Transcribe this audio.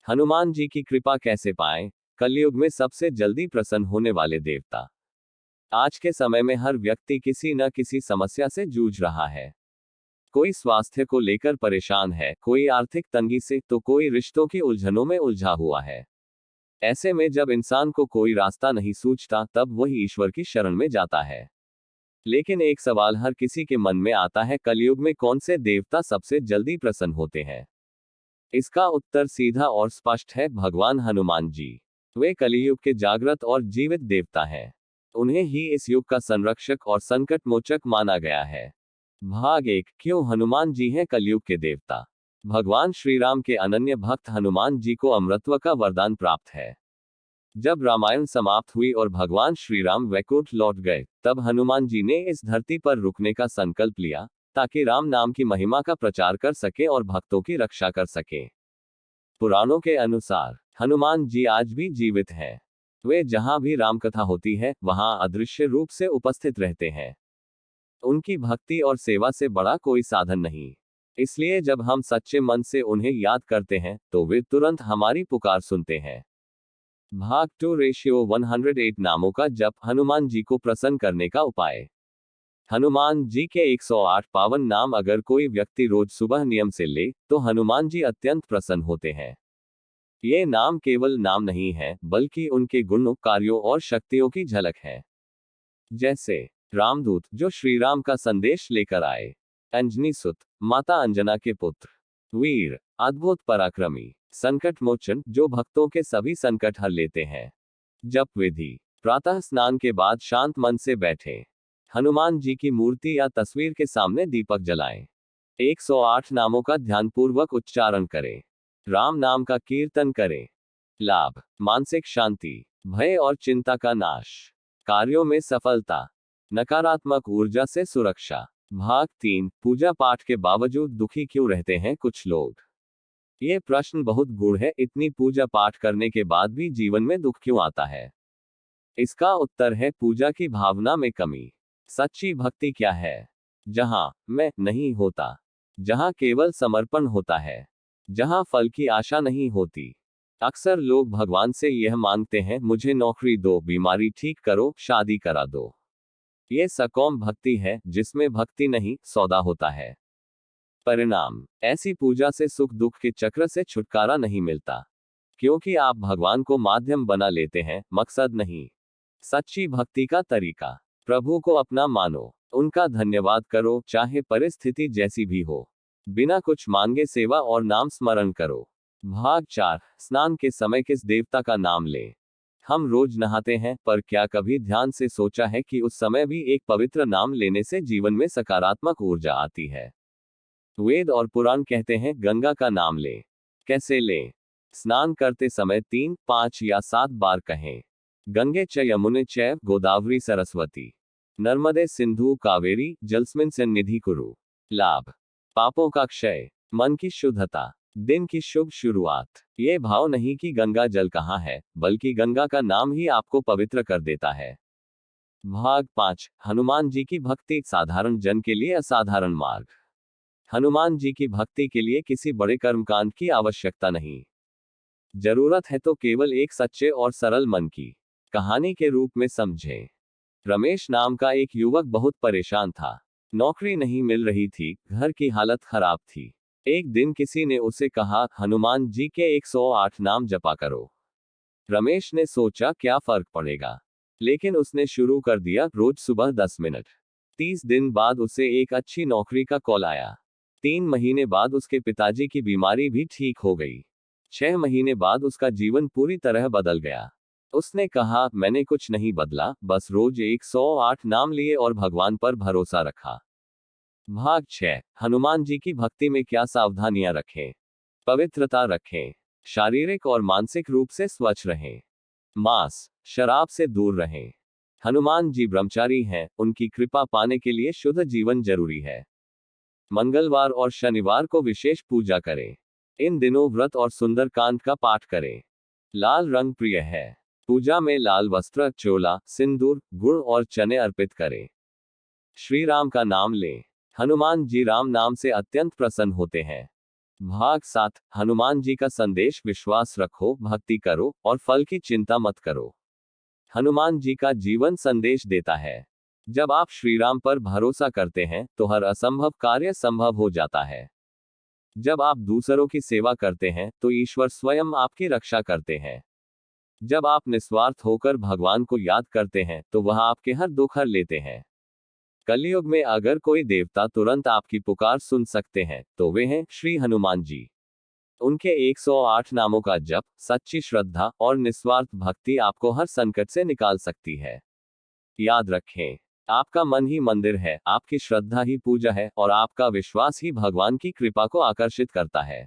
हनुमान जी की कृपा कैसे पाएं? कलयुग में सबसे जल्दी प्रसन्न होने वाले देवता। आज के समय में हर व्यक्ति किसी न किसी समस्या से जूझ रहा है। कोई स्वास्थ्य को लेकर परेशान है, कोई आर्थिक तंगी से, तो कोई रिश्तों की उलझनों में उलझा हुआ है। ऐसे में जब इंसान को कोई रास्ता नहीं सूझता, तब वही ईश्वर की शरण में जाता है। लेकिन एक सवाल हर किसी के मन में आता है, कलयुग में कौन से देवता सबसे जल्दी प्रसन्न होते हैं? इसका उत्तर सीधा और स्पष्ट है, भगवान हनुमान जी। वे कलियुग के जागृत और जीवित देवता हैं। उन्हें ही इस युग का संरक्षक और संकट मोचक माना गया है। भाग 1, क्यों हनुमान जी हैं कलयुग के देवता? भगवान श्री राम के अनन्य भक्त हनुमान जी को अमरत्व का वरदान प्राप्त है। जब रामायण समाप्त हुई और भगवान श्री राम वैकुंठ लौट गए, तब हनुमान जी ने इस धरती पर रुकने का संकल्प लिया, ताकि राम नाम की महिमा का प्रचार कर सके और भक्तों की रक्षा कर सके। पुराणों के अनुसार हनुमान जी आज भी जीवित हैं। वे जहां भी रामकथा होती है, वहां अदृश्य रूप से उपस्थित रहते हैं। उनकी भक्ति और सेवा से बड़ा कोई साधन नहीं। इसलिए जब हम सच्चे मन से उन्हें याद करते हैं, तो वे तुरंत हमारी पुकार सुनते हैं। भाग 2 रेशियो 108 नामों का जप, हनुमान जी को प्रसन्न करने का उपाय। हनुमान जी के 108 पावन नाम अगर कोई व्यक्ति रोज सुबह नियम से ले, तो हनुमान जी अत्यंत प्रसन्न होते हैं। ये नाम केवल नाम नहीं है, बल्कि उनके गुणों, कार्यों और शक्तियों की झलक है। जैसे रामदूत, जो श्री राम का संदेश लेकर आए। अंजनी सुत, माता अंजना के पुत्र। वीर, अद्भुत पराक्रमी। संकट मोचन, जो भक्तों के सभी संकट हर लेते हैं। जप विधि, प्रातः स्नान के बाद शांत मन से बैठे हनुमान जी की मूर्ति या तस्वीर के सामने दीपक जलाएं। 108 नामों का ध्यानपूर्वक उच्चारण करें। राम नाम का कीर्तन करें। लाभ, मानसिक शांति, भय और चिंता का नाश, कार्यों में सफलता, नकारात्मक ऊर्जा से सुरक्षा। भाग 3, पूजा पाठ के बावजूद दुखी क्यों रहते हैं कुछ लोग? ये प्रश्न बहुत गूढ़ है। इतनी पूजा पाठ करने के बाद भी जीवन में दुख क्यों आता है? इसका उत्तर है, पूजा की भावना में कमी। सच्ची भक्ति क्या है? जहां मैं नहीं होता, जहां केवल समर्पण होता है, जहां फल की आशा नहीं होती। अक्सर लोग भगवान से यह मांगते हैं, मुझे नौकरी दो, बीमारी ठीक करो, शादी करा दो। ये सकौम भक्ति है, जिसमें भक्ति नहीं, सौदा होता है। परिणाम, ऐसी पूजा से सुख दुख के चक्र से छुटकारा नहीं मिलता, क्योंकि आप भगवान को माध्यम बना लेते हैं, मकसद नहीं। सच्ची भक्ति का तरीका, प्रभु को अपना मानो, उनका धन्यवाद करो, चाहे परिस्थिति जैसी भी हो। बिना कुछ मांगे सेवा और नाम स्मरण करो। भाग 4, स्नान के समय किस देवता का नाम लें? हम रोज नहाते हैं, पर क्या कभी ध्यान से सोचा है कि उस समय भी एक पवित्र नाम लेने से जीवन में सकारात्मक ऊर्जा आती है? वेद और पुराण कहते हैं, गंगा का नाम लें। कैसे लें? स्नान करते समय 3, 5 या 7 बार कहें, गंगे च यमुने चैव गोदावरी सरस्वती नर्मदे सिंधु कावेरी जलस्मिन् सन्निधि कुरु। लाभ, पापों का क्षय, मन की शुद्धता, दिन की शुभ शुरुआत। ये भाव नहीं कि गंगा जल कहाँ है, बल्कि गंगा का नाम ही आपको पवित्र कर देता है। भाग 5, हनुमान जी की भक्ति, साधारण जन के लिए असाधारण मार्ग। हनुमान जी की भक्ति के लिए किसी बड़े कर्मकांड की आवश्यकता नहीं। जरूरत है तो केवल एक सच्चे और सरल मन की। कहानी के रूप में समझें। रमेश नाम का एक युवक बहुत परेशान था। नौकरी नहीं मिल रही थी, घर की हालत खराब थी। एक दिन किसी ने उसे कहा, हनुमान जी के 108 नाम जपा करो। रमेश ने सोचा, क्या फर्क पड़ेगा, लेकिन उसने शुरू कर दिया, रोज सुबह 10 मिनट। 30 दिन बाद उसे एक अच्छी नौकरी का कॉल आया। 3 महीने बाद उसके पिताजी की बीमारी भी ठीक हो गई। 6 महीने बाद उसका जीवन पूरी तरह बदल गया। उसने कहा, मैंने कुछ नहीं बदला, बस रोज 108 नाम लिए और भगवान पर भरोसा रखा। भाग 6, हनुमान जी की भक्ति में क्या सावधानियां रखें? पवित्रता रखें, शारीरिक और मानसिक रूप से स्वच्छ रहें, मांस शराब से दूर रहें। हनुमान जी ब्रह्मचारी हैं, उनकी कृपा पाने के लिए शुद्ध जीवन जरूरी है। मंगलवार और शनिवार को विशेष पूजा करें। इन दिनों व्रत और सुंदरकांड का पाठ करें। लाल रंग प्रिय है, पूजा में लाल वस्त्र, चोला, सिंदूर, गुड़ और चने अर्पित करें। श्री राम का नाम लें। हनुमान जी राम नाम से अत्यंत प्रसन्न होते हैं। भाग 7, हनुमान जी का संदेश। विश्वास रखो, भक्ति करो और फल की चिंता मत करो। हनुमान जी का जीवन संदेश देता है, जब आप श्री राम पर भरोसा करते हैं तो हर असंभव कार्य संभव हो जाता है। जब आप दूसरों की सेवा करते हैं तो ईश्वर स्वयं आपकी रक्षा करते हैं। जब आप निस्वार्थ होकर भगवान को याद करते हैं तो वह आपके हर दुख हर लेते हैं। कलयुग में अगर कोई देवता तुरंत आपकी पुकार सुन सकते हैं तो वे हैं श्री हनुमान जी। उनके 108 नामों का जप, सच्ची श्रद्धा और निस्वार्थ भक्ति आपको हर संकट से निकाल सकती है। याद रखें, आपका मन ही मंदिर है, आपकी श्रद्धा ही पूजा है और आपका विश्वास ही भगवान की कृपा को आकर्षित करता है।